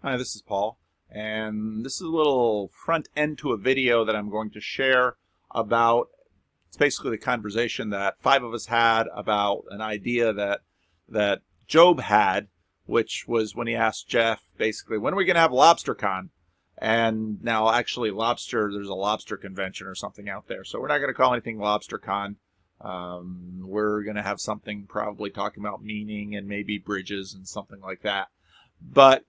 Hi, this is Paul, and this is a little front end to a video that I'm going to share about. It's basically the conversation that five of us had about an idea that Job had, which was when he asked Jeff, basically, when are we going to have LobsterCon? And now, actually, there's a lobster convention or something out there, so we're not going to call anything LobsterCon. We're going to have something probably talking about meaning and maybe bridges and something like that. But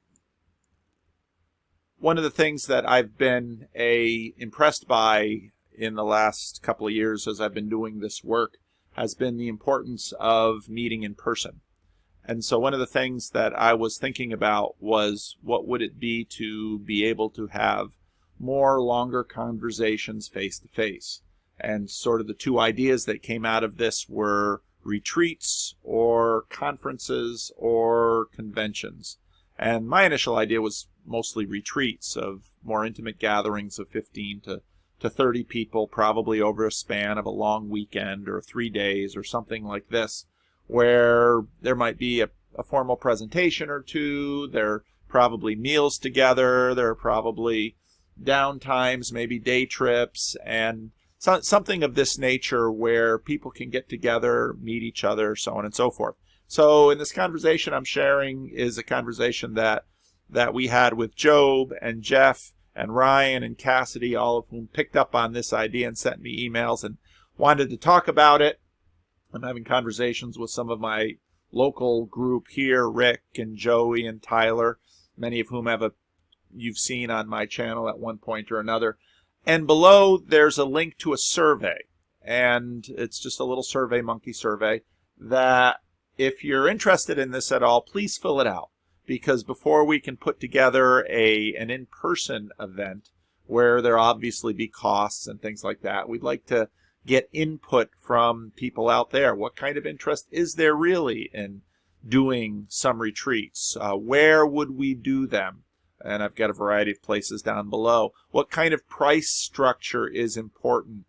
one of the things that I've been impressed by in the last couple of years as I've been doing this work has been the importance of meeting in person. And so one of the things that I was thinking about was what would it be to be able to have more longer conversations face to face. And sort of the two ideas that came out of this were retreats or conferences or conventions. And my initial idea was mostly retreats of more intimate gatherings of 15 to 30 people, probably over a span of a long weekend or 3 days or something like this, where there might be a formal presentation or two, there are probably meals together, there are probably downtimes, maybe day trips, and something of this nature where people can get together, meet each other, so on and so forth. So in this conversation I'm sharing is a conversation that we had with Job and Jeff and Ryan and Cassidy, all of whom picked up on this idea and sent me emails and wanted to talk about it. I'm having conversations with some of my local group here, Rick and Joey and Tyler, many of whom you've seen on my channel at one point or another. And below there's a link to a survey, and it's just a little survey monkey survey that if you're interested in this at all, please fill it out, because before we can put together an in-person event where there obviously be costs and things like that, we'd like to get input from people out there. What kind of interest is there really in doing some retreats? Where would we do them? And I've got a variety of places down below. What kind of price structure is important?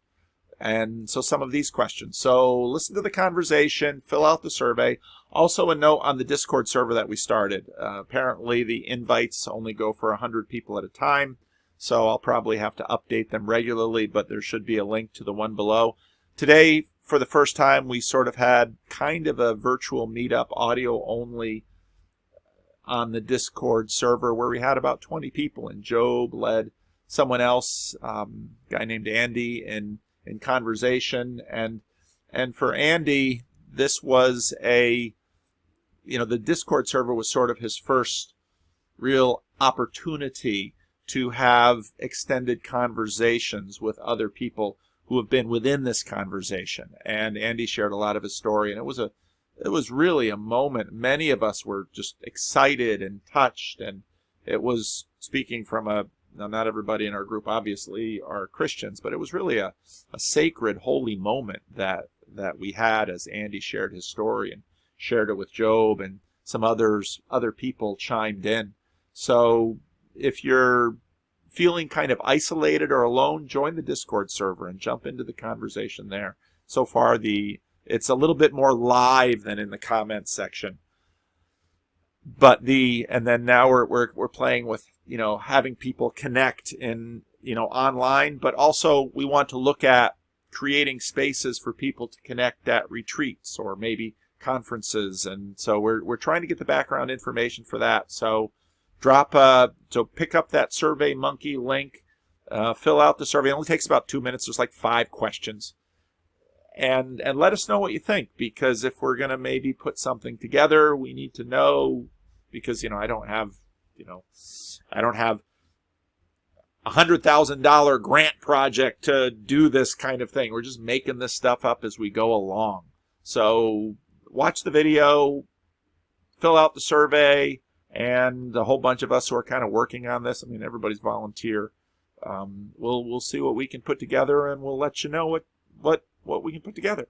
And so some of these questions. So listen to the conversation, fill out the survey. Also a note on the Discord server that we started. Apparently the invites only go for 100 people at a time, so I'll probably have to update them regularly, but there should be a link to the one below. Today, for the first time, we sort of had kind of a virtual meetup, audio only, on the Discord server where we had about 20 people, and Job led someone else, a guy named Andy, in conversation. And for Andy, this was the Discord server was sort of his first real opportunity to have extended conversations with other people who have been within this conversation. And Andy shared a lot of his story, and it was really a moment. Many of us were just excited and touched, and it was, speaking from now, not everybody in our group obviously are Christians, but it was really a sacred, holy moment that we had as Andy shared his story and shared it with Job, and some other people chimed in. So if you're feeling kind of isolated or alone, join the Discord server and jump into the conversation there. So far, it's a little bit more live than in the comments section. But and then now we're playing with, having people connect in, online, but also we want to look at creating spaces for people to connect at retreats or maybe conferences. And so we're trying to get the background information for that. So pick up that Survey Monkey link, fill out the survey. It only takes about 2 minutes. There's like 5 questions. And let us know what you think, because if we're going to maybe put something together, we need to know, because, I don't have $100,000 grant project to do this kind of thing. We're just making this stuff up as we go along. So watch the video, fill out the survey, and a whole bunch of us who are kind of working on this. I mean, everybody's volunteer. We'll see what we can put together, and we'll let you know what we can put together.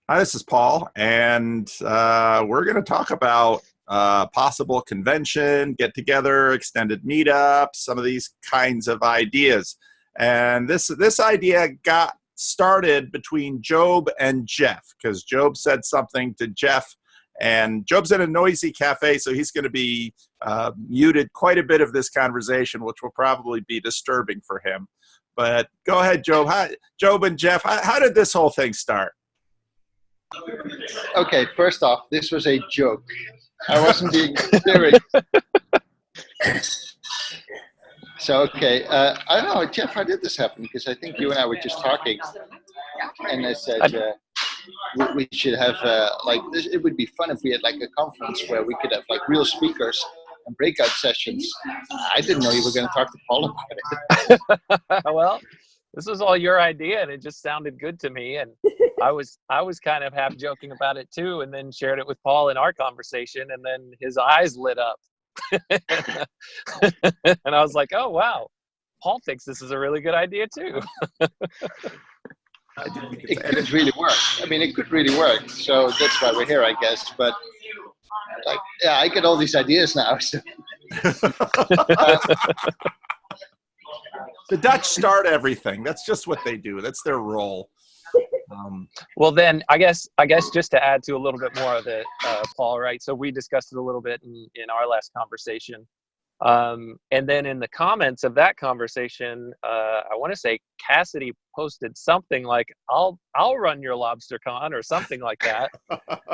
Hi, this is Paul, and we're going to talk about possible convention, get together, extended meetup, some of these kinds of ideas. And this idea got started between Job and Jeff, because Job said something to Jeff, And Job's in a noisy cafe, so he's going to be muted quite a bit of this conversation, which will probably be disturbing for him. But go ahead, Job. Job and Jeff, how did this whole thing start? Okay, first off, this was a joke. I wasn't being serious. So, okay, I don't know, Jeff, how did this happen? Because I think you and I were just talking, and I said we should have, it would be fun if we had like a conference where we could have like real speakers and breakout sessions. I didn't know you were going to talk to Paul about it. Well, this was all your idea, and it just sounded good to me. And I was kind of half joking about it too, and then shared it with Paul in our conversation, and then his eyes lit up. And I was like, oh, wow, Paul thinks this is a really good idea too. It could really work. I mean, it could really work. So that's why we're here, I guess. But like, yeah, I get all these ideas now. So. The Dutch start everything. That's just what they do. That's their role. Well, then I guess just to add to a little bit more of it, Paul, right? So we discussed it a little bit in our last conversation. And then in the comments of that conversation, I want to say Cassidy posted something like, I'll run your LobsterCon or something like that.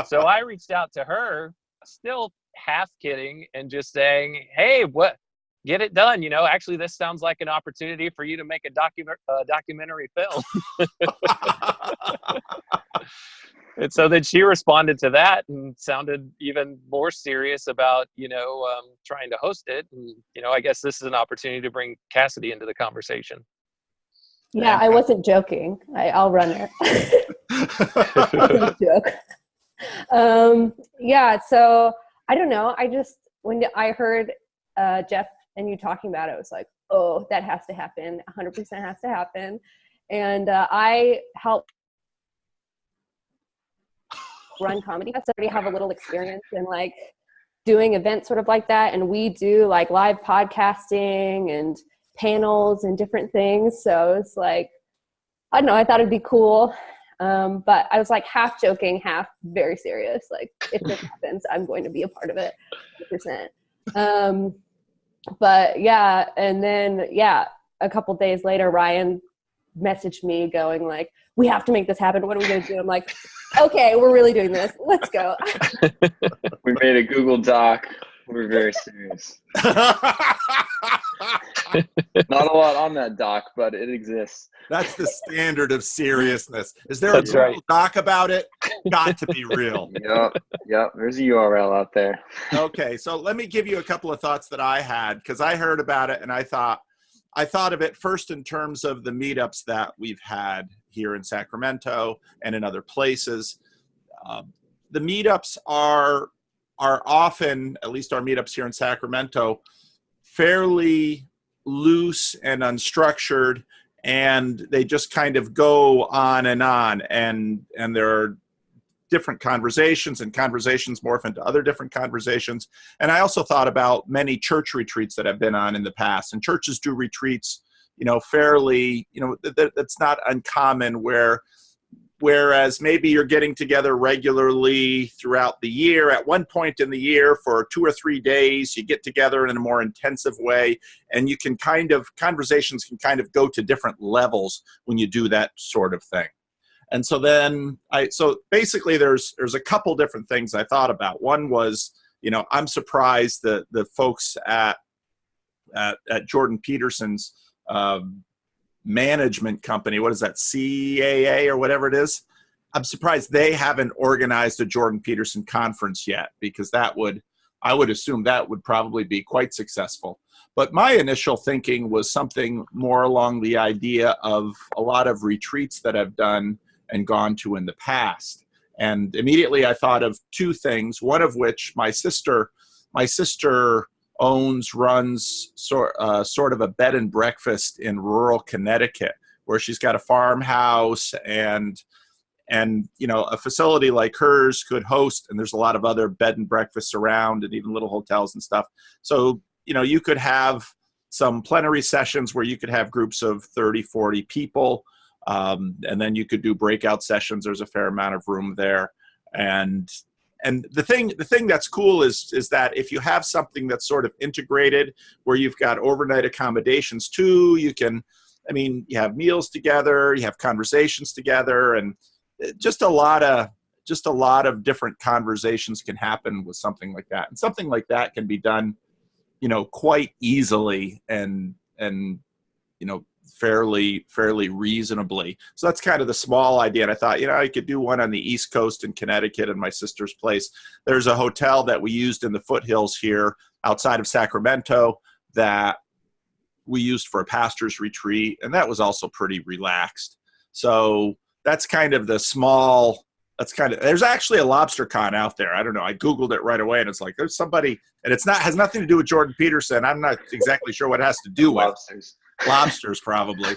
So I reached out to her, still half kidding, and just saying, hey, get it done. You know, actually, this sounds like an opportunity for you to make a documentary film. And so then she responded to that and sounded even more serious about, trying to host it. And, I guess this is an opportunity to bring Cassidy into the conversation. Yeah, I wasn't joking. I'll run it. It wasn't a joke. Yeah, so I don't know. When I heard Jeff and you talking about it, I was like, oh, that has to happen. 100% has to happen. And I helped run comedy. I already have a little experience in like doing events sort of like that. And we do like live podcasting and panels and different things. So it's like, I don't know, I thought it'd be cool. But I was like half joking, half very serious. Like if this happens, I'm going to be a part of it 100%. But yeah, and then, a couple days later, Ryan messaged me going like, we have to make this happen. What are we going to do? I'm like, okay, we're really doing this. Let's go. We made a Google Doc. We're very serious. Not a lot on that doc, but it exists. That's the standard of seriousness. Is there a Google Doc about it? Got to be real. Yep. There's a URL out there. Okay, so let me give you a couple of thoughts that I had, because I heard about it and I thought of it first in terms of the meetups that we've had here in Sacramento and in other places. The meetups are often, at least our meetups here in Sacramento, fairly loose and unstructured, and they just kind of go on, and there are different conversations, and conversations morph into other different conversations. And I also thought about many church retreats that I've been on in the past, and churches do retreats, fairly, that's not uncommon, whereas maybe you're getting together regularly throughout the year. At one point in the year for 2 or 3 days, you get together in a more intensive way, and you can conversations can kind of go to different levels when you do that sort of thing. And so then so basically there's a couple different things I thought about. One was, I'm surprised that the folks at Jordan Peterson's management company, what is that, CAA or whatever it is? I'm surprised they haven't organized a Jordan Peterson conference yet, because I would assume that would probably be quite successful. But my initial thinking was something more along the idea of a lot of retreats that I've done and gone to in the past. And immediately I thought of two things, one of which my sister runs sort of a bed and breakfast in rural Connecticut, where she's got a farmhouse, and a facility like hers could host, and there's a lot of other bed and breakfasts around, and even little hotels and stuff. So, you could have some plenary sessions where you could have groups of 30, 40 people, and then you could do breakout sessions. There's a fair amount of room there. And And the thing that's cool is that if you have something that's sort of integrated, where you've got overnight accommodations too, you have meals together, you have conversations together, and just a lot of different conversations can happen with something like that. And something like that can be done, quite easily and fairly reasonably. So that's kind of the small idea. And I thought, I could do one on the East Coast in Connecticut in my sister's place. There's a hotel that we used in the foothills here outside of Sacramento that we used for a pastor's retreat, and that was also pretty relaxed. So that's kind of there's actually a lobster con out there. I don't know. I Googled it right away, and it's like, there's somebody, and has nothing to do with Jordan Peterson. I'm not exactly sure what it has to do with. Lobsters probably.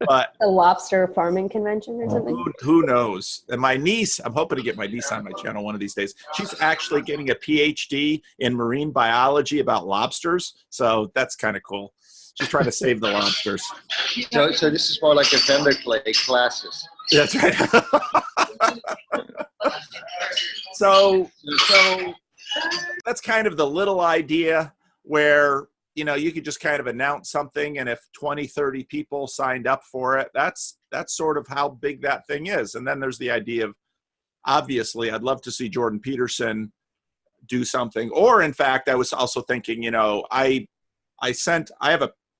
But a lobster farming convention or something. Who knows? And my niece, I'm hoping to get my niece on my channel one of these days. She's actually getting a PhD in marine biology about lobsters. So that's kind of cool. She's trying to save the lobsters. So this is more like a VanderKlay classes. That's right. So that's kind of the little idea where, you could just kind of announce something, and if 20, 30 people signed up for it, that's sort of how big that thing is. And then there's the idea of, obviously, I'd love to see Jordan Peterson do something. Or in fact, I was also thinking, I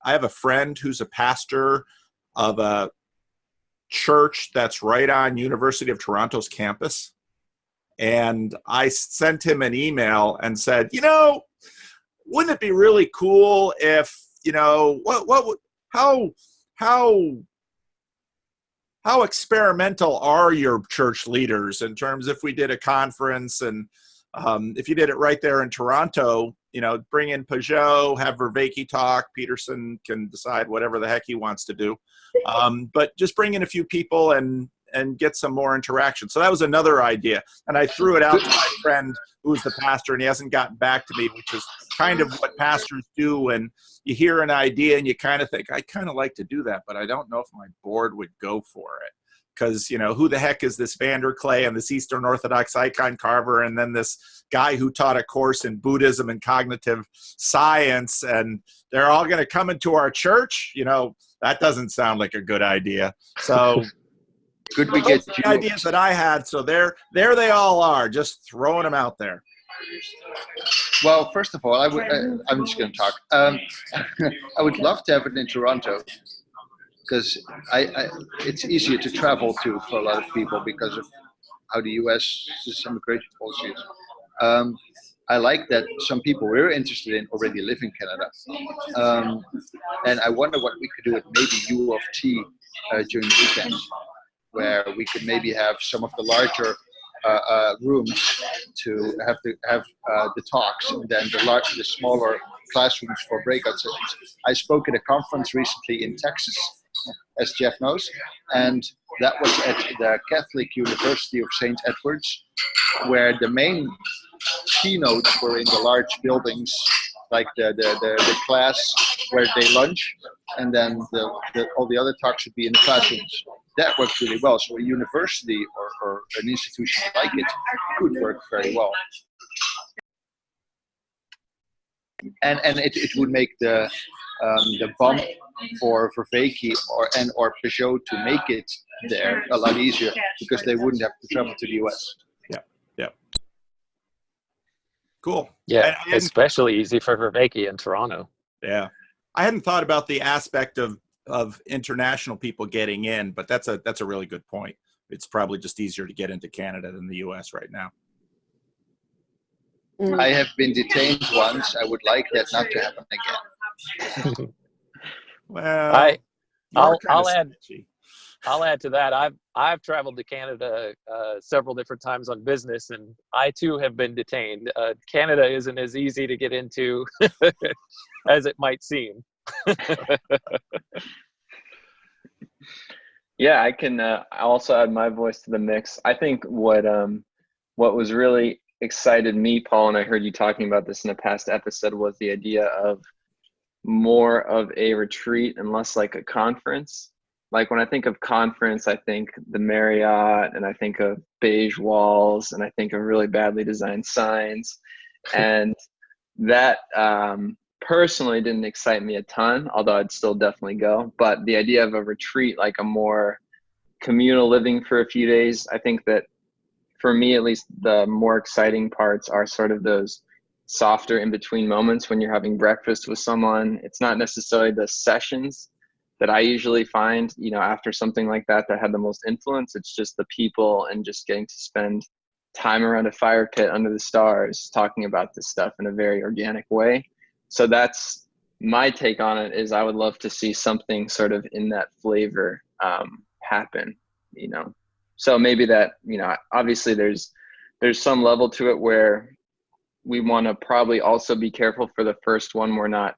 have a friend who's a pastor of a church that's right on University of Toronto's campus. And I sent him an email and said, wouldn't it be really cool if, how experimental are your church leaders in terms if we did a conference, and if you did it right there in Toronto, bring in Peugeot, have Vervaeke talk, Peterson can decide whatever the heck he wants to do. But just bring in a few people and get some more interaction. So that was another idea. And I threw it out to my friend who's the pastor, and he hasn't gotten back to me, which is kind of what pastors do when you hear an idea and you kind of think, I kind of like to do that, but I don't know if my board would go for it. Because, who the heck is this VanderKlay and this Eastern Orthodox icon carver, and then this guy who taught a course in Buddhism and cognitive science, and they're all going to come into our church? That doesn't sound like a good idea. So could we get the ideas that I had? So there they all are, just throwing them out there. Well, first of all, I'm just going to talk. I would love to have it in Toronto, because it's easier to travel to for a lot of people because of how the U.S.'s immigration policy is. I like that some people we're interested in already live in Canada. And I wonder what we could do with maybe U of T during the weekend, where we could maybe have some of the larger rooms to have the talks, and then the smaller classrooms for breakout sessions. I spoke at a conference recently in Texas, as Jeff knows, and that was at the Catholic University of St. Edward's, where the main keynotes were in the large buildings, like the class where they lunch, and then all the other talks would be in the classrooms. That worked really well. So a university or an institution like it could work very well. And it would make the bump for Vervaeke or Peugeot to make it there a lot easier, because they wouldn't have to travel to the US. Yeah. Cool. Yeah, especially easy for Vervaeke in Toronto. Yeah. I hadn't thought about the aspect of international people getting in, but that's a really good point. It's probably just easier to get into Canada than the US right now. I have been detained once. I would like that not to happen again. Well, I'll add to that. I've traveled to Canada several different times on business, and I too have been detained. Canada isn't as easy to get into as it might seem. Yeah, I can also add my voice to the mix. I think what was really excited me, Paul, and I heard you talking about this in a past episode, was the idea of more of a retreat and less like a conference. like when I think of conference, I think the Marriott, and I think of beige walls, and I think of really badly designed signs. And that personally didn't excite me a ton, although I'd still definitely go. But the idea of a retreat, like a more communal living for a few days, I think that for me, at least, the more exciting parts are sort of those softer in between moments when you're having breakfast with someone. It's not necessarily the sessions that I usually find, you know, after something like that had the most influence. It's just the people and just getting to spend time around a fire pit under the stars talking about this stuff in a very organic way. So that's my take on it, is I would love to see something sort of in that flavor happen, you know. So maybe that, you know, obviously there's some level to it where we want to probably also be careful for the first one. We're not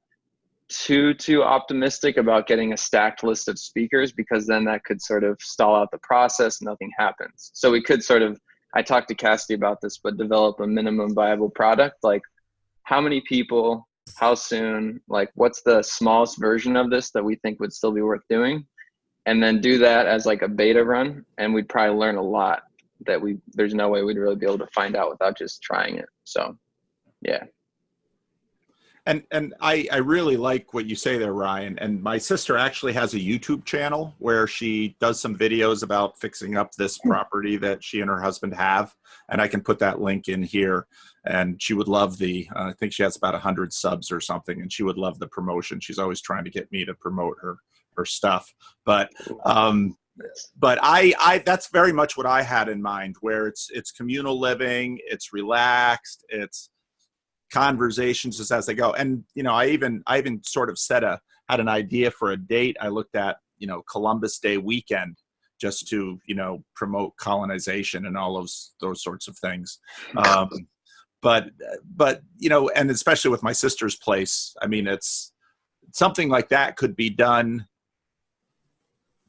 too optimistic about getting a stacked list of speakers, because then that could sort of stall out the process and nothing happens. So we could sort of, I talked to Cassidy about this, but develop a minimum viable product. Like, how many people, how soon, like what's the smallest version of this that we think would still be worth doing? And then do that as like a beta run. And we'd probably learn a lot that there's no way we'd really be able to find out without just trying it. So yeah. And I really like what you say there, Ryan. And my sister actually has a YouTube channel where she does some videos about fixing up this property that she and her husband have. And I can put that link in here. And she would love I think she has about 100 subs or something, and she would love the promotion. She's always trying to get me to promote her stuff. But I that's very much what I had in mind, where it's communal living, it's relaxed, it's conversations just as they go. And, you know, I even sort of had an idea for a date. I looked at, you know, Columbus Day weekend, just to, you know, promote colonization and all those sorts of things. But, you know, and especially with my sister's place, I mean, it's something like that could be done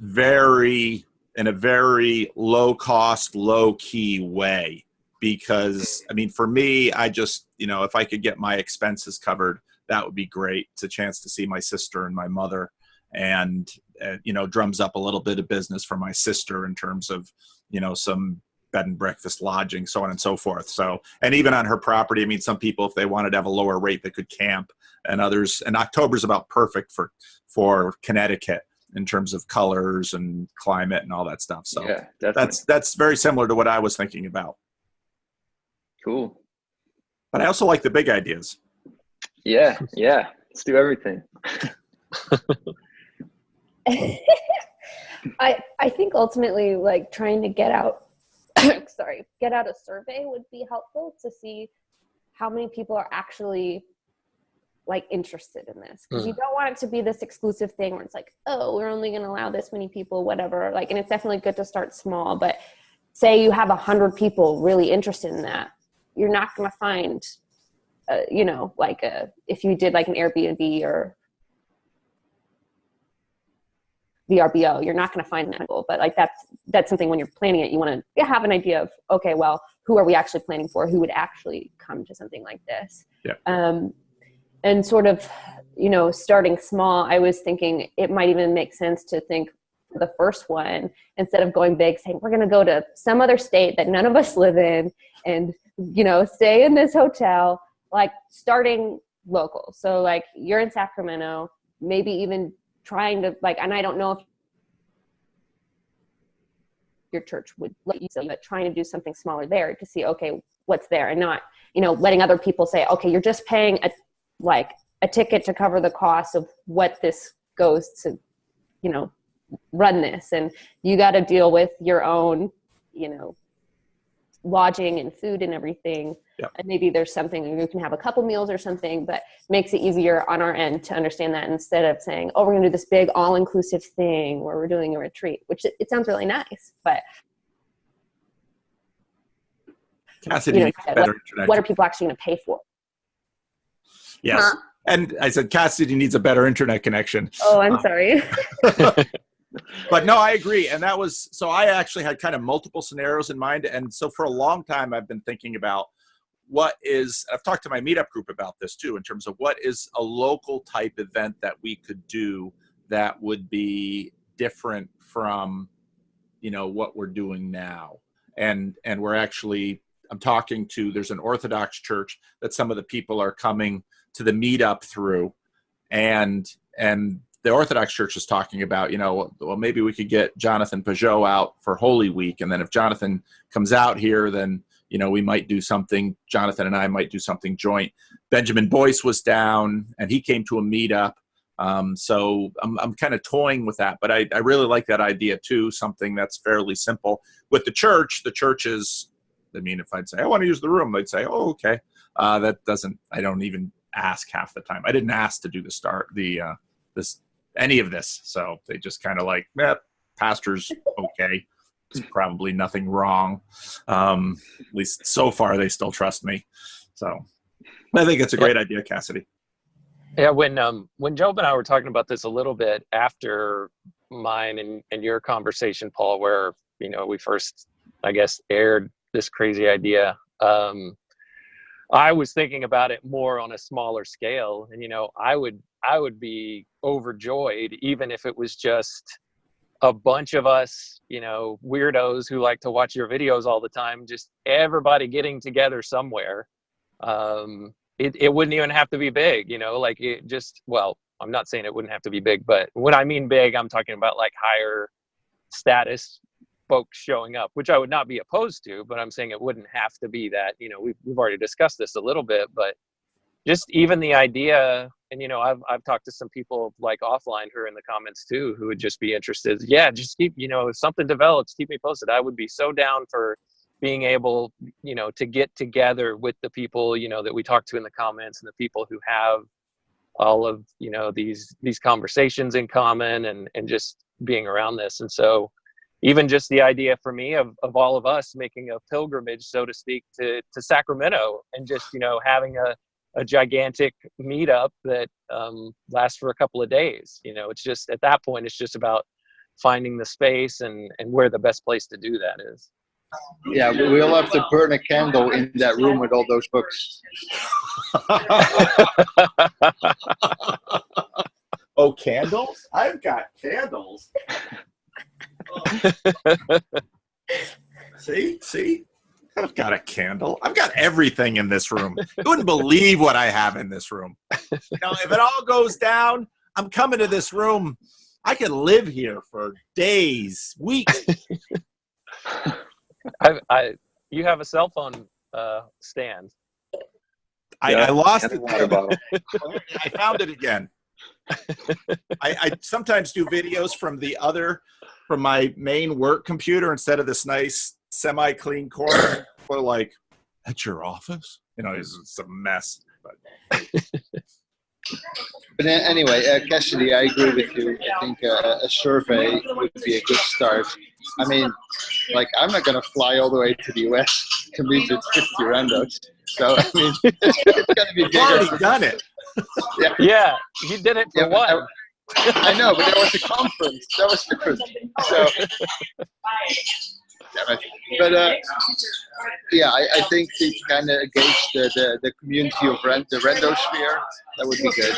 in a very low cost, low key way. Because, I mean, for me, I just, you know, if I could get my expenses covered, that would be great. It's a chance to see my sister and my mother, and, you know, drums up a little bit of business for my sister in terms of, you know, some bed and breakfast lodging, so on and so forth. So, and even on her property, I mean, some people, if they wanted to have a lower rate, they could camp, and others, and October's about perfect for Connecticut in terms of colors and climate and all that stuff. So yeah, definitely. that's very similar to what I was thinking about. Cool. But I also like the big ideas. Yeah. Let's do everything. I think ultimately, like, trying to get out a survey would be helpful to see how many people are actually like interested in this, because you don't want it to be this exclusive thing where it's like, oh, we're only going to allow this many people, whatever. Like, and it's definitely good to start small, but say you have 100 people really interested in that, you're not going to find, you know, like if you did like an Airbnb or VRBO, you're not going to find that people. But like that's something when you're planning it, you want to have an idea of, okay, well, who are we actually planning for? Who would actually come to something like this? Yeah. And sort of, you know, starting small, I was thinking it might even make sense to think for the first one, instead of going big, saying we're going to go to some other state that none of us live in and, you know, stay in this hotel, like starting local. So like you're in Sacramento, maybe even trying to like, and I don't know if your church would let you, but trying to do something smaller there to see, okay, what's there, and not, you know, letting other people say, okay, you're just paying a ticket to cover the cost of what this goes to, you know, run this, and you got to deal with your own, you know, lodging and food and everything. Yep. And maybe there's something you can have a couple meals or something, but makes it easier on our end to understand that, instead of saying, oh, we're going to do this big all-inclusive thing where we're doing a retreat, which it sounds really nice, but Cassidy, you know, better internet. what are people actually going to pay for? Yes. Huh? And I said, Cassidy needs a better internet connection. Oh, I'm sorry. But no, I agree. And that was, so I actually had kind of multiple scenarios in mind. And so for a long time, I've been thinking about I've talked to my meetup group about this too, in terms of what is a local type event that we could do that would be different from, you know, what we're doing now. And we're actually, I'm talking to, there's an Orthodox church that some of the people are coming to the meetup through, and the Orthodox Church is talking about, you know, well, maybe we could get Jonathan Peugeot out for Holy Week, and then if Jonathan comes out here, then, you know, we might do something, Jonathan and I might do something joint. Benjamin Boyce was down, and he came to a meetup. So I'm kind of toying with that, but I really like that idea too, something that's fairly simple. With the church is, I mean, if I'd say, I want to use the room, they'd say, oh, okay. That doesn't, I don't even ask half the time. I didn't ask to do any of this. So they just kind of like, pastor's okay. There's probably nothing wrong. At least so far, they still trust me. So I think it's a great idea, Cassidy. Yeah, when Job and I were talking about this a little bit after mine and your conversation, Paul, where, you know, we first, I guess, aired this crazy idea, I was thinking about it more on a smaller scale. And, you know, I would be overjoyed even if it was just a bunch of us, you know, weirdos who like to watch your videos all the time, just everybody getting together somewhere. It wouldn't even have to be big, you know, like it just, well, I'm not saying it wouldn't have to be big, but when I mean big, I'm talking about like higher status folks showing up, which I would not be opposed to, but I'm saying it wouldn't have to be that, you know, we've already discussed this a little bit, but just even the idea, and, you know, I've talked to some people like offline who are in the comments too, who would just be interested. Yeah, just keep, you know, if something develops, keep me posted. I would be so down for being able, you know, to get together with the people, you know, that we talk to in the comments, and the people who have all of, you know, these conversations in common, and just being around this. And so even just the idea for me of all of us making a pilgrimage, so to speak, to Sacramento, and just, you know, having a gigantic meetup that lasts for a couple of days. You know, it's just, at that point, it's just about finding the space and where the best place to do that is. Yeah, we'll have to burn a candle in that room with all those books. Oh, candles? I've got candles. See? I've got a candle. I've got everything in this room. You wouldn't believe what I have in this room. You know, if it all goes down, I'm coming to this room. I could live here for days, weeks. You have a cell phone stand. I lost it. Water bottle. I found it again. I sometimes do videos from my main work computer instead of this nice semi-clean corner. Or like, at your office? You know, it's a mess. But anyway, Cassidy, I agree with you. I think a survey would be a good start. I mean, like, I'm not going to fly all the way to the US to meet with 50 randos. So, I mean, it's going to be bigger. You've already done it. Yeah, you did it for one. I know, but there was a conference. That was different. So, but yeah, I think to kind of gauge the community of the randosphere, that would be good.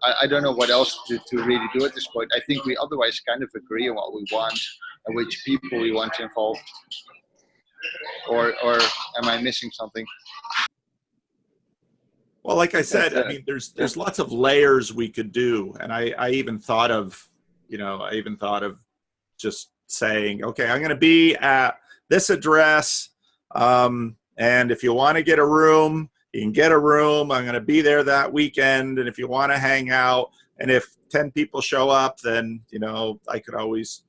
I don't know what else to really do at this point. I think we otherwise kind of agree on what we want and which people we want involved. Or am I missing something? Well, like I said, I mean, there's lots of layers we could do, and I even thought of, you know, just saying, okay, I'm going to be at this address, and if you want to get a room, you can get a room. I'm going to be there that weekend, and if you want to hang out, and if 10 people show up, then, you know, I could always,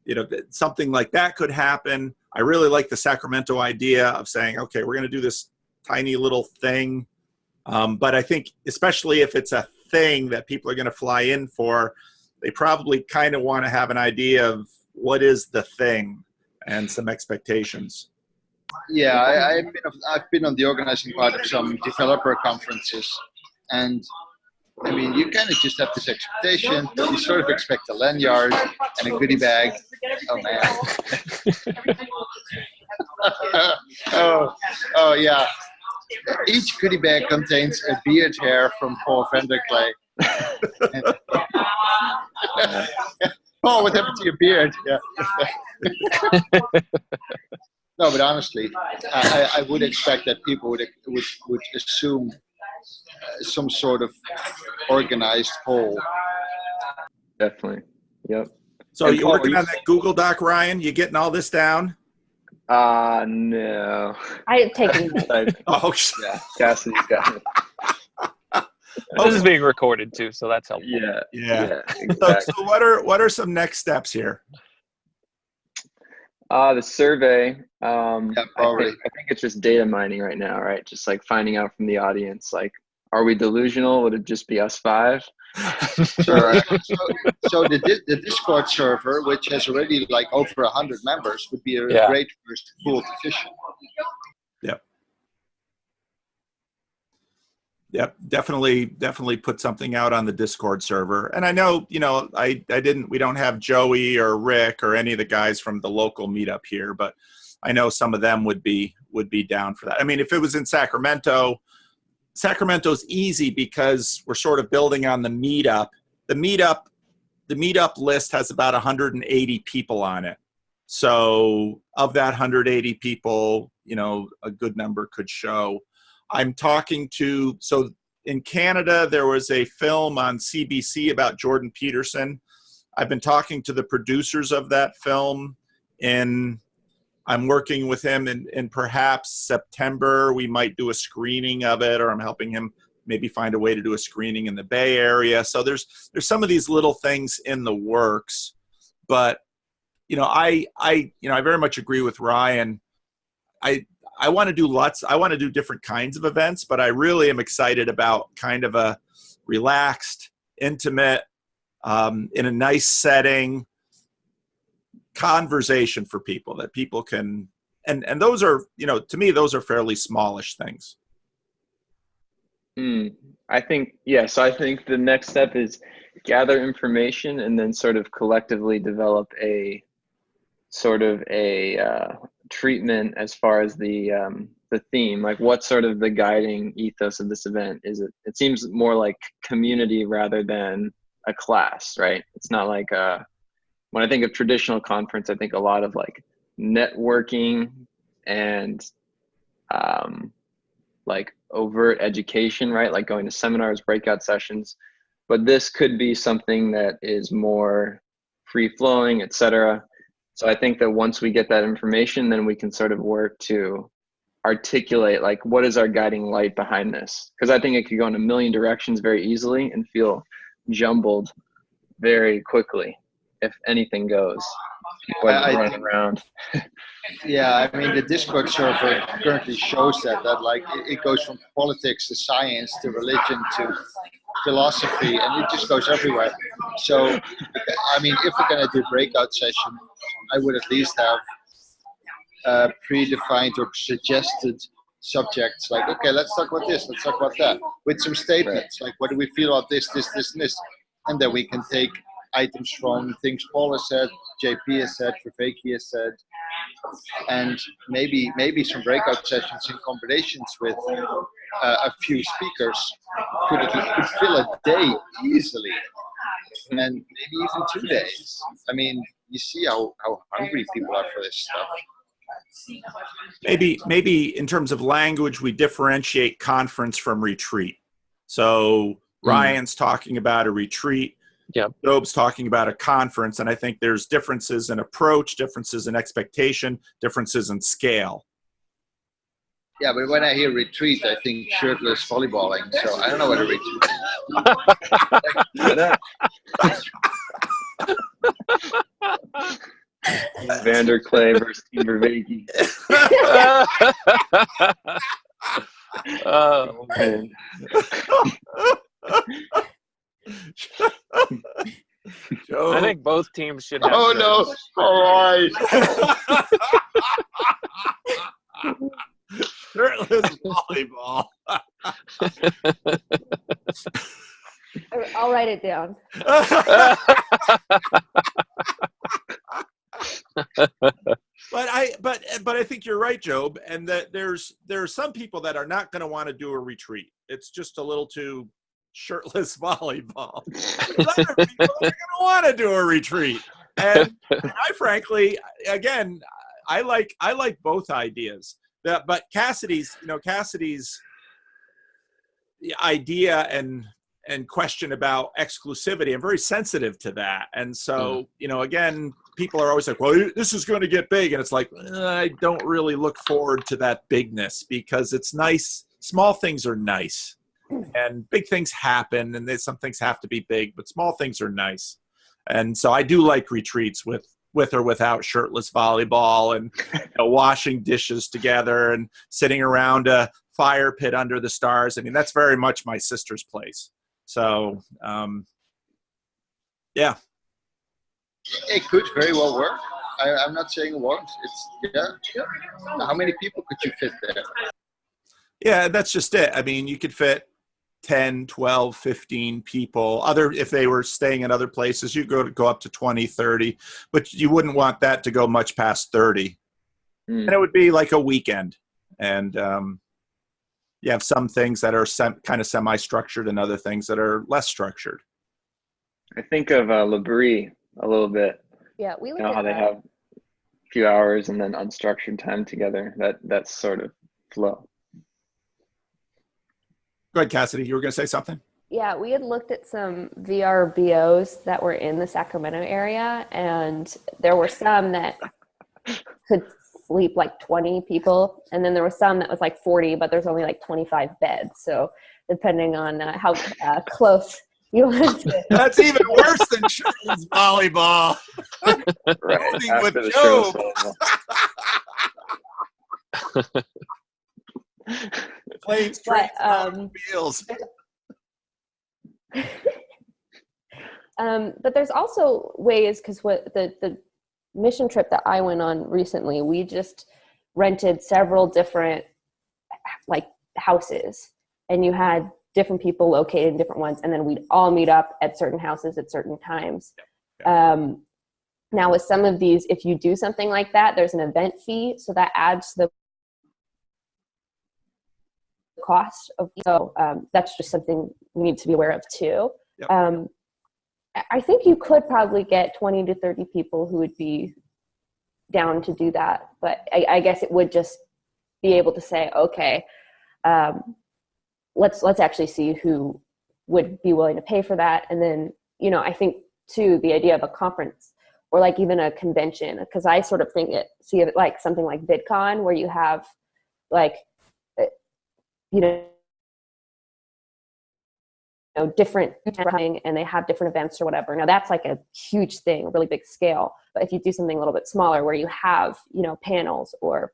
you know, something like that could happen. I really like the Sacramento idea of saying, okay, we're going to do this tiny little thing, but I think especially if it's a thing that people are going to fly in for, they probably kind of want to have an idea of what is the thing and some expectations. Yeah, I've been on the organizing part of some developer conferences, and I mean, you kind of just have this expectation. You sort of expect a lanyard and a goodie bag. Oh man. oh yeah. Each goodie bag contains a beard hair from VanderKlay. Oh, what happened to your beard? Yeah. No, but honestly, I would expect that people would assume some sort of organized whole. Definitely. Yep. So And you're Paul, working on that Google Doc, Ryan? You getting all this down? No. I had taken notes. Oh, Yeah, Cassidy's got it. This is being recorded too, so that's helpful. Yeah. yeah. Exactly. So what are some next steps here? The survey. Yeah, I probably. think it's just data mining right now, right? Just like finding out from the audience, like, are we delusional? Would it just be us 5? So the Discord server, which has already like over 100 members, would be a Yeah. great first pool to fish in. Yep, definitely put something out on the Discord server. And I know, we don't have Joey or Rick or any of the guys from the local meetup here, but I know some of them would be down for that. I mean, if it was in Sacramento's easy because we're sort of building on the meetup. The meetup list has about 180 people on it. So of that 180 people, a good number could show. I'm talking to, so in Canada, there was a film on CBC about Jordan Peterson. I've been talking to the producers of that film, and I'm working with him in perhaps September. We might do a screening of it, or I'm helping him maybe find a way to do a screening in the Bay Area. So there's some of these little things in the works, but I very much agree with Ryan. I want to do different kinds of events, but I really am excited about kind of a relaxed, intimate, in a nice setting conversation for people that people can, and those are, to me, those are fairly smallish things. I think, so I think the next step is gather information and then sort of collectively develop a sort of a treatment as far as the theme, like what's sort of the guiding ethos of this event. It seems more like community rather than a class, right? It's not like when I think of traditional conference, I think a lot of like networking and like overt education, right? Like going to seminars, breakout sessions, but this could be something that is more free flowing, etc. So I think that once we get that information, then we can sort of work to articulate like what is our guiding light behind this, because I think it could go in a million directions very easily and feel jumbled very quickly if anything goes. People are running around. Yeah, I mean the Discord server currently shows that like it goes from politics to science to religion to philosophy, and it just goes everywhere. So I mean, if we're gonna do breakout session, I would at least have predefined or suggested subjects like, okay, let's talk about this, let's talk about that, with some statements like, what do we feel about this, and this, and then we can take items from things Paul has said, JP has said, Viveki has said, and maybe some breakout sessions in combinations with a few speakers could fill a day easily, and maybe even 2 days. I mean, you see how hungry people are for this stuff. Maybe in terms of language, we differentiate conference from retreat. So Ryan's talking about a retreat. Yep. Job's talking about a conference, and I think there's differences in approach, differences in expectation, differences in scale. Yeah, but when I hear retreat, I think shirtless volleyballing. So I don't know what a retreat is. VanderKlay versus Team Viveki. Oh, man. I think both teams should have. Oh no! All right. Shirtless volleyball. I'll write it down. But I think you're right, Job, and that there are some people that are not going to want to do a retreat. It's just a little too shirtless volleyball. Other people are going to want to do a retreat. And I frankly, again, I like both ideas. But Cassidy's idea and question about exclusivity, I'm very sensitive to that. And so, again, people are always like, well, this is going to get big. And it's like, I don't really look forward to that bigness, because it's nice. Small things are nice, and big things happen, and some things have to be big, but small things are nice. And so I do like retreats with or without shirtless volleyball, and washing dishes together and sitting around a fire pit under the stars. I mean, that's very much my sister's place. So, yeah. It could very well work. I'm not saying it won't. Yeah. How many people could you fit there? Yeah, that's just it. I mean, you could fit 10, 12, 15 people. If they were staying in other places, you go up to 20, 30, but you wouldn't want that to go much past 30. And it would be like a weekend. And you have some things that are kind of semi-structured and other things that are less structured. I think of Labrie a little bit. Yeah, we look You know at how they have a few hours and then unstructured time together. That's sort of flow. Go ahead, Cassidy. You were going to say something? Yeah, we had looked at some VRBOs that were in the Sacramento area, and there were some that could sleep like 20 people, and then there was some that was like 40, but there's only like 25 beds. So depending on how close you want to. That's even worse than shirtless volleyball. Right. With After the Job. Playing straight fields. But there's also ways, because what the mission trip that I went on recently, we just rented several different like houses, and you had different people located in different ones, and then we'd all meet up at certain houses at certain times. Now with some of these, if you do something like that, there's an event fee, so that adds to the cost of, so that's just something we need to be aware of too. Yep. I think you could probably get 20 to 30 people who would be down to do that, but I guess it would just be able to say, okay, let's actually see who would be willing to pay for that. And then, I think too, the idea of a conference or like even a convention, because I sort of see it like something like VidCon, where you have like, different and they have different events or whatever. Now that's like a huge thing, really big scale. But if you do something a little bit smaller, where you have, panels or,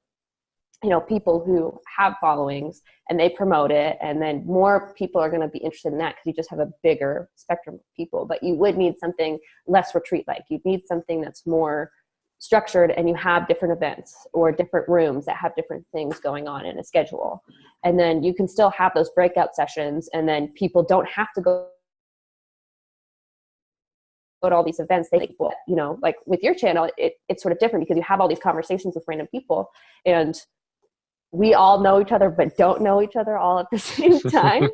people who have followings and they promote it, and then more people are going to be interested in that because you just have a bigger spectrum of people. But you would need something less retreat-like. You'd need something that's more structured, and you have different events or different rooms that have different things going on in a schedule. And then you can still have those breakout sessions, and then people don't have to go to all these events. They, like with your channel, it's sort of different because you have all these conversations with random people, and we all know each other but don't know each other all at the same time.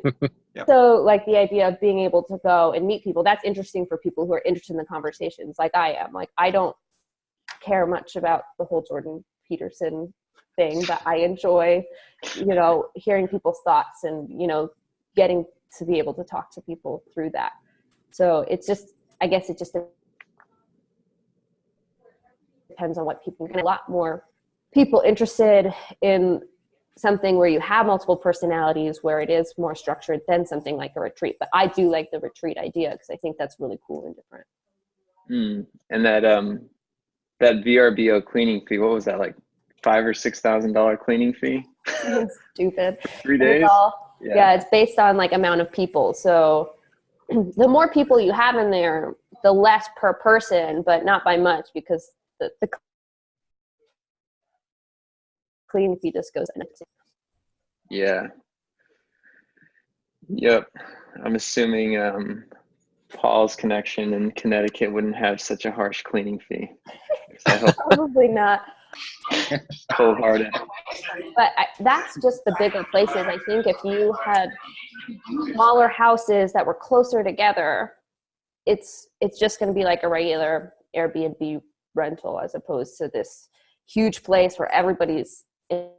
Yep. So like the idea of being able to go and meet people, that's interesting for people who are interested in the conversations like I am. Like I don't care much about the whole Jordan Peterson thing, but I enjoy, hearing people's thoughts and, getting to be able to talk to people through that. So it's just, I guess it just depends on what people, a lot more people interested in something where you have multiple personalities, where it is more structured than something like a retreat. But I do like the retreat idea because I think that's really cool and different. And that VRBO cleaning fee, what was that, like $5,000 or $6,000 cleaning fee? It's stupid. 3 days? Yeah, it's based on like amount of people. So the more people you have in there, the less per person, but not by much, because the cleaning fee just goes in. Yeah. Yep. I'm assuming Paul's connection in Connecticut wouldn't have such a harsh cleaning fee. Probably not. Cold-hearted. But that's just the bigger places. I think if you had smaller houses that were closer together, it's just going to be like a regular Airbnb rental as opposed to this huge place where everybody's in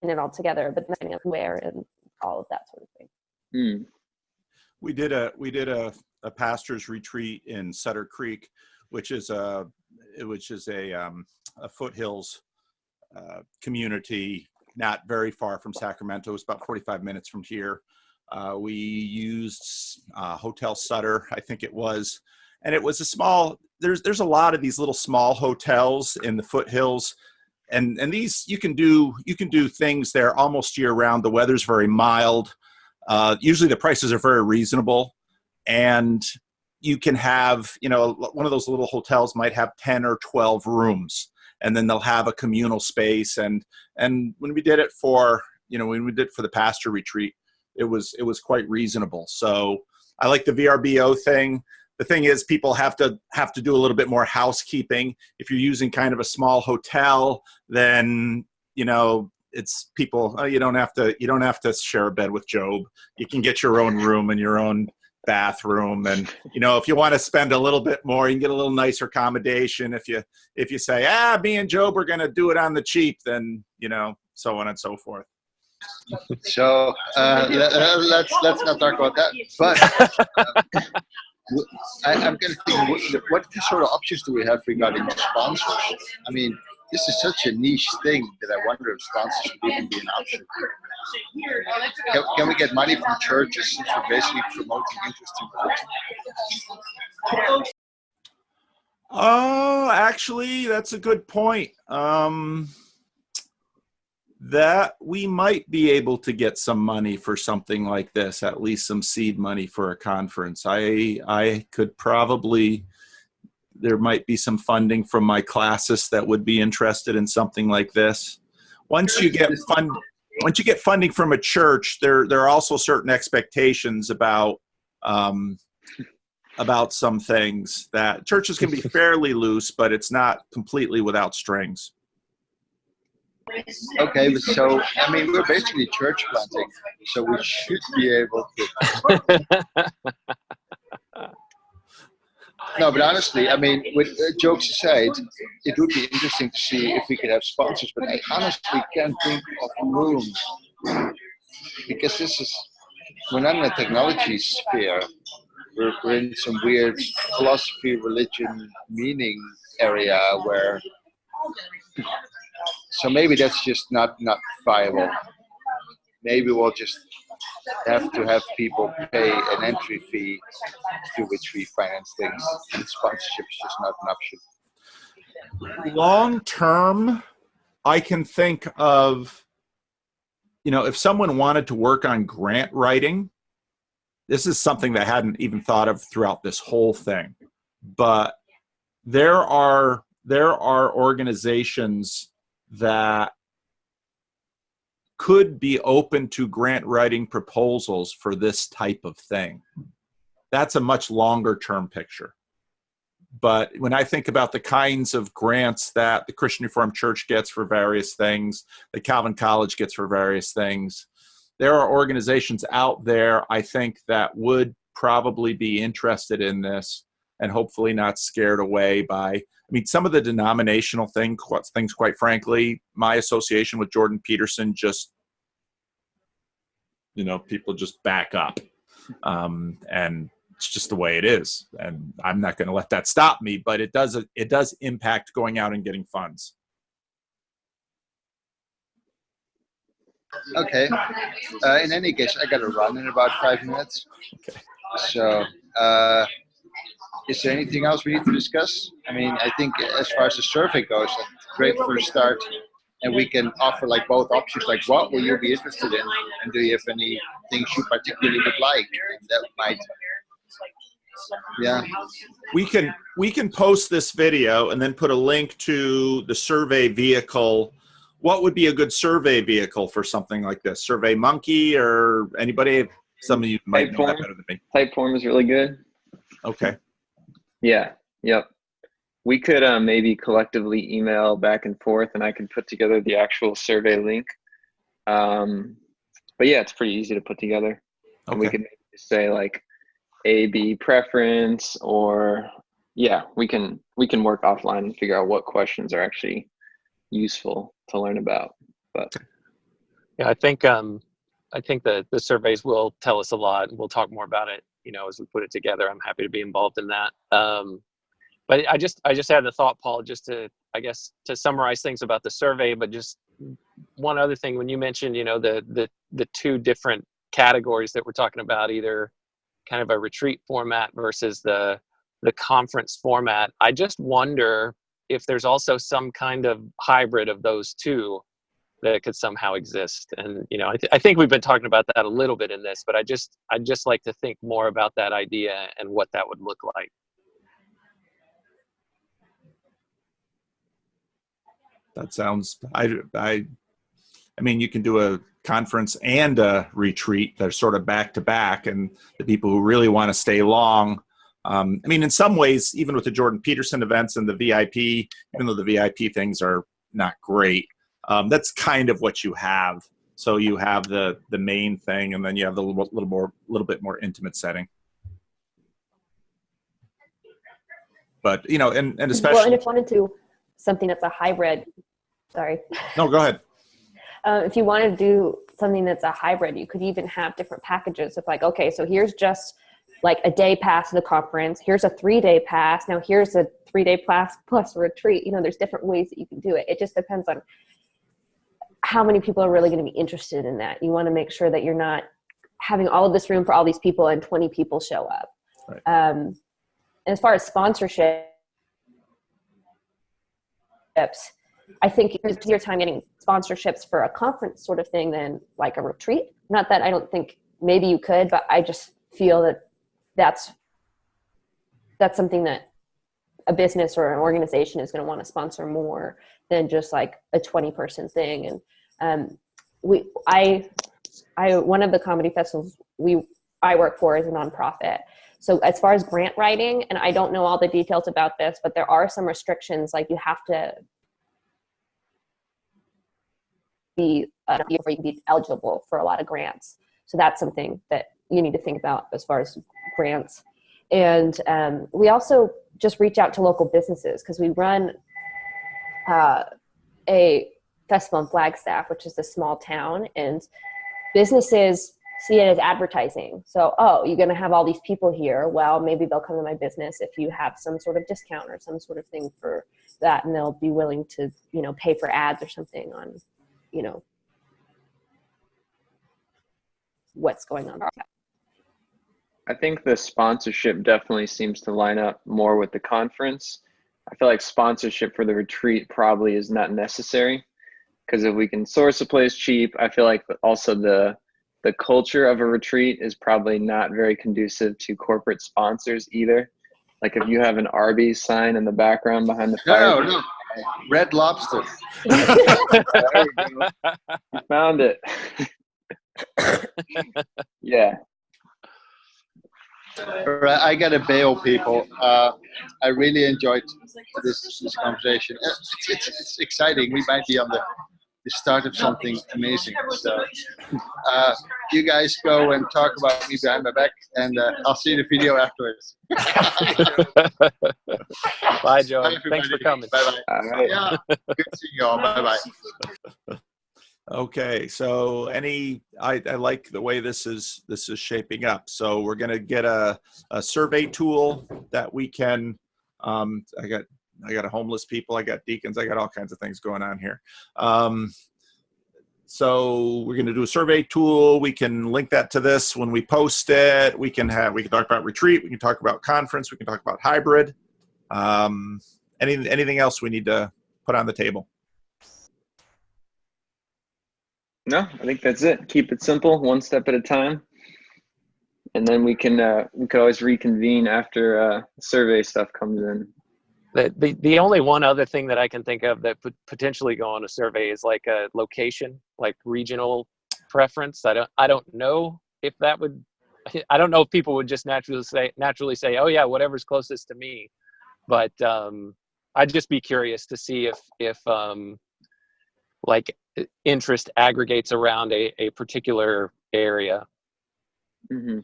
it all together, but depending on where and all of that sort of thing. Mm. We did a pastor's retreat in Sutter Creek, which is a foothills community, not very far from Sacramento. It's about 45 minutes from here. We used Hotel Sutter, I think it was, and it was a small. There's a lot of these little small hotels in the foothills, and these you can do things there almost year round. The weather's very mild. Usually the prices are very reasonable, and you can have, one of those little hotels might have 10 or 12 rooms, and then they'll have a communal space. And when we did it for the pastor retreat, it was quite reasonable. So I like the VRBO thing. The thing is, people have to do a little bit more housekeeping. If you're using kind of a small hotel, then, it's people, you don't have to share a bed with Job. You can get your own room and your own bathroom. And, if you want to spend a little bit more, you can get a little nicer accommodation. If you say, me and Job are going to do it on the cheap, then, so on and so forth. So let's not talk about that. But I'm kind of thinking, what sort of options do we have regarding sponsors? I mean, this is such a niche thing that I wonder if sponsors would even be an option. Can we get money from churches since we're basically promoting interest in religion? Oh, actually, that's a good point. That we might be able to get some money for something like this, at least some seed money for a conference. I could probably, there might be some funding from my classes that would be interested in something like this. Once you get funding from a church, there are also certain expectations about some things that churches can be fairly loose, but it's not completely without strings. Okay, so I mean, we're basically church planting, so we should be able to. No, but honestly, I mean, with jokes aside, it would be interesting to see if we could have sponsors. But I honestly can't think of rooms because we're not in the technology sphere. We're in some weird philosophy, religion, meaning area where. So maybe that's just not viable. Maybe we'll just have to have people pay an entry fee to which we finance things, and sponsorship is just not an option. Long term, I can think of, if someone wanted to work on grant writing, this is something that I hadn't even thought of throughout this whole thing, but there are organizations that could be open to grant writing proposals for this type of thing. That's a much longer term picture. But when I think about the kinds of grants that the Christian Reformed Church gets for various things, the Calvin College gets for various things, there are organizations out there, I think, that would probably be interested in this and hopefully not scared away by, some of the denominational things, quite frankly, my association with Jordan Peterson just, people just back up. And it's just the way it is. And I'm not going to let that stop me, but it does impact going out and getting funds. Okay. In any case, I got to run in about 5 minutes. Okay. So, is there anything else we need to discuss? I think as far as the survey goes, that's a great first start. And we can offer both options, what will you be interested in? And do you have any things you particularly would like? That might, yeah. We can post this video and then put a link to the survey vehicle. What would be a good survey vehicle for something like this? Survey Monkey or anybody? Some of you might know that better than me. Typeform is really good. Okay. Yeah. Yep. we could maybe collectively email back and forth, and I can put together the actual survey link. But yeah, it's pretty easy to put together. And we can maybe just say like A/B preference, or yeah, we can work offline and figure out what questions are actually useful to learn about. But yeah, I think the surveys will tell us a lot, and we'll talk more about it, you know, as we put it together. I'm happy to be involved in that. But I just had the thought, Paul, just to, I guess, to summarize things about the survey, but just one other thing, when you mentioned, you know, the two different categories that we're talking about, either kind of a retreat format versus the conference format, I just wonder if there's also some kind of hybrid of those two that could somehow exist. And, you know, I think we've been talking about that a little bit in this, but I'd just like to think more about that idea and what that would look like. That sounds, I mean, you can do a conference and a retreat. They're sort of back to back, and the people who really want to stay long. I mean, in some ways, even with the Jordan Peterson events and the VIP, even though the VIP things are not great, that's kind of what you have. So you have the main thing, and then you have the little bit more intimate setting. But, you know, and especially, well, and if you wanted to something that's a hybrid, sorry. No, go ahead. If you wanted to do something that's a hybrid, you could even have different packages of like, okay, so here's just like a day pass to the conference. Here's a 3-day pass. Now here's a 3-day pass plus a retreat. You know, there's different ways that you can do it. It just depends on how many people are really going to be interested in that. You want to make sure that you're not having all of this room for all these people and 20 people show up. Right. And as far as sponsorship, I think it's an easier time getting sponsorships for a conference sort of thing than like a retreat. Not that I don't think maybe you could, but I just feel that that's something that a business or an organization is going to want to sponsor more than just like a 20-person thing. And one of the comedy festivals I work for is a nonprofit. So as far as grant writing, and I don't know all the details about this, but there are some restrictions, like you have to be before you can be eligible for a lot of grants. So that's something that you need to think about as far as grants. And we also just reach out to local businesses, because we run a festival in Flagstaff, which is a small town, and businesses see it as advertising. So, oh, you're going to have all these people here. Well, maybe they'll come to my business if you have some sort of discount or some sort of thing for that, and they'll be willing to, you know, pay for ads or something on, you know, what's going on. I think the sponsorship definitely seems to line up more with the conference. I feel like sponsorship for the retreat probably is not necessary, because if we can source a place cheap, I feel like also the culture of a retreat is probably not very conducive to corporate sponsors either. Like if you have an Arby's sign in the background behind the fire. No. Red Lobster. There we go. You found it. Yeah. All right, I gotta bail, people. I really enjoyed this conversation. It's exciting. We might be on the start of something amazing. So you guys go and talk about me behind my back, and I'll see the video afterwards. Bye, Joe. Bye, Thanks for coming. Bye-bye. All right. Yeah, good seeing you all. Bye-bye. Okay, so I like the way this is shaping up. So we're gonna get a survey tool that we can. I got a homeless people. I got deacons. I got all kinds of things going on here. So we're gonna do a survey tool. We can link that to this when we post it. We can talk about retreat. We can talk about conference. We can talk about hybrid. Anything else we need to put on the table? No, I think that's it. Keep it simple, one step at a time, and then we could always reconvene after survey stuff comes in. The only one other thing that I can think of that could potentially go on a survey is like a location, like regional preference. I don't know if that would. I don't know if people would just naturally say, oh yeah, whatever's closest to me. But I'd just be curious to see if like interest aggregates around a particular area. Mm-hmm.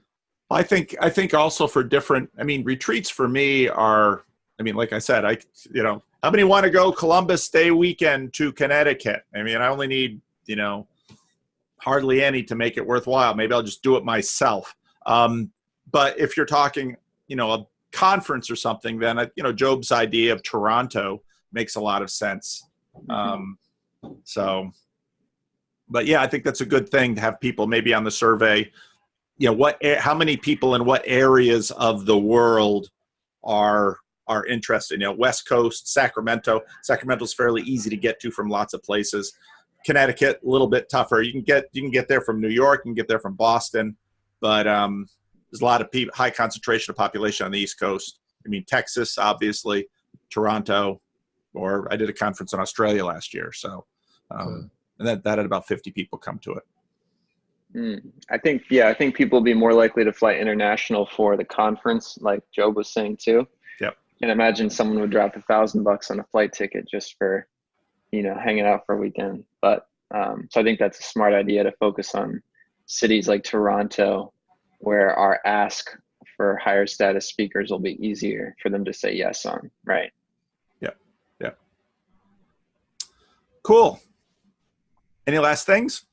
I think also for different, I mean, retreats for me are, I mean, like I said, how many want to go Columbus Day weekend to Connecticut? I mean, I only need, hardly any to make it worthwhile. Maybe I'll just do it myself. But if you're talking, a conference or something, then, Job's idea of Toronto makes a lot of sense. But yeah, I think that's a good thing to have people maybe on the survey, how many people in what areas of the world are interested. West Coast, Sacramento's fairly easy to get to from lots of places. Connecticut, a little bit tougher. You can get there from New York, you can get there from Boston, but there's a lot of high concentration of population on the East Coast. I mean, Texas, obviously, Toronto, or I did a conference in Australia last year, so and that had about 50 people come to it. I think people will be more likely to fly international for the conference, like Job was saying too. Yep. And imagine someone would drop $1,000 on a flight ticket just for, hanging out for a weekend. But so I think that's a smart idea to focus on cities like Toronto, where our ask for higher status speakers will be easier for them to say yes on. Right. Yep. Yep. Cool. Any last things?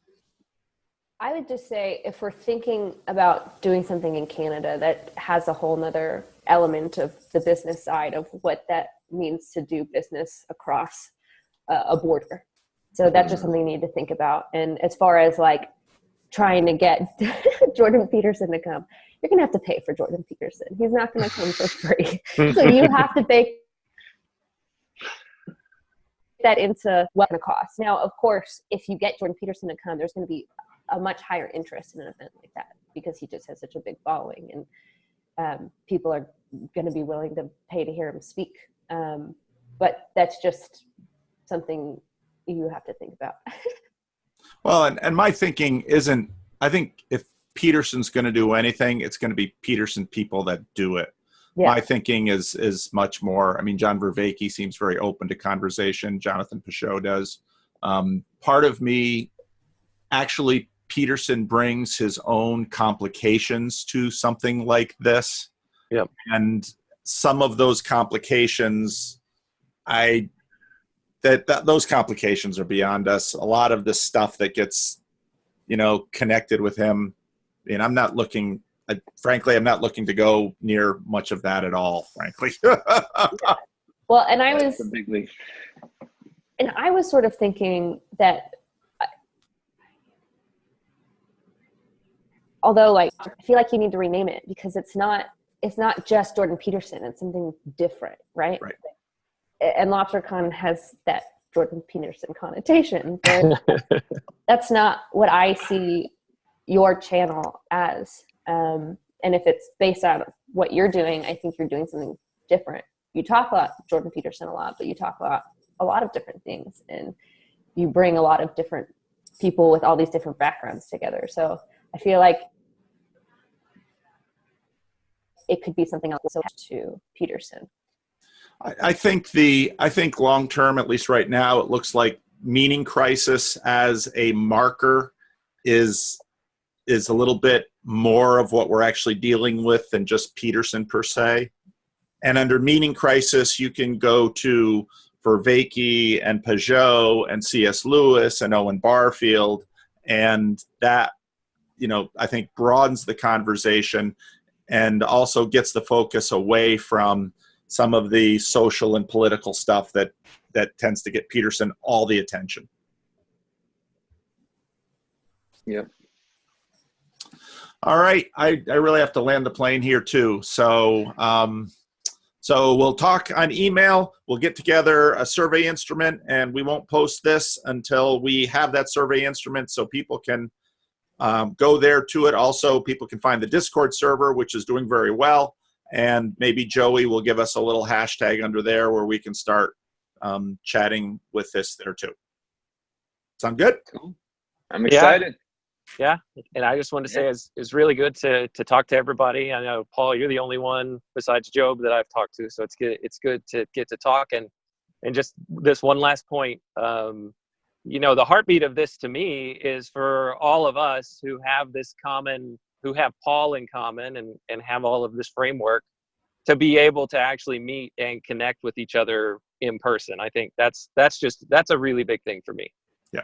I would just say, if we're thinking about doing something in Canada, that has a whole nother element of the business side of what that means to do business across a border. So that's just something you need to think about. And as far as like trying to get Jordan Peterson to come, you're going to have to pay for Jordan Peterson. He's not going to come for free. So you have to bake that into what it's going to cost. Now, of course, if you get Jordan Peterson to come, there's going to be a much higher interest in an event like that because he just has such a big following, and people are going to be willing to pay to hear him speak. But that's just something you have to think about. Well, and my thinking isn't, I think if Peterson's going to do anything, it's going to be Peterson people that do it. Yeah. My thinking is much more, I mean, John Vervaeke seems very open to conversation. Jonathan Peugeot does. Part of me, actually, Peterson brings his own complications to something like this. Yep. And some of those complications, those complications are beyond us. A lot of the stuff that gets, connected with him, and I'm not looking to go near much of that at all, frankly. Well, and I was a big league. And I was sort of thinking that, although I feel like you need to rename it because it's not just Jordan Peterson, it's something different, right? Right. And LobsterCon has that Jordan Peterson connotation, but that's not what I see your channel as. And if it's based on what you're doing, I think you're doing something different. You talk about Jordan Peterson a lot, but you talk about a lot of different things, and you bring a lot of different people with all these different backgrounds together. So I feel like it could be something else to Peterson. I think long term, at least right now, it looks like Meaning Crisis as a marker is a little bit more of what we're actually dealing with than just Peterson per se. And under Meaning Crisis, you can go to Vervaeke and Peugeot and C.S. Lewis and Owen Barfield, and that, I think broadens the conversation and also gets the focus away from some of the social and political stuff that tends to get Peterson all the attention. Yep. All right. I really have to land the plane here too. So we'll talk on email. We'll get together a survey instrument, and we won't post this until we have that survey instrument so people can go there to it. Also, people can find the Discord server, which is doing very well. And maybe Joey will give us a little hashtag under there where we can start chatting with this there too. Sound good? Cool. I'm excited. Yeah. And I just wanted to say it's really good to talk to everybody. I know, Paul, you're the only one besides Job that I've talked to. So it's good to get to talk. And And just this one last point, you know, the heartbeat of this to me is for all of us who have this common, who have Paul in common and have all of this framework, to be able to actually meet and connect with each other in person. I think that's a really big thing for me. Yeah.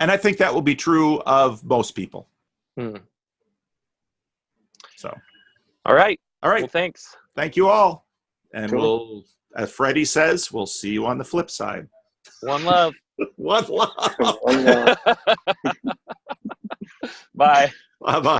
And I think that will be true of most people. So. All right. All right. Well, thanks. Thank you all. And Cool. we'll, as Freddie says, we'll see you on the flip side. One love. One love. One love. Bye. Bye-bye.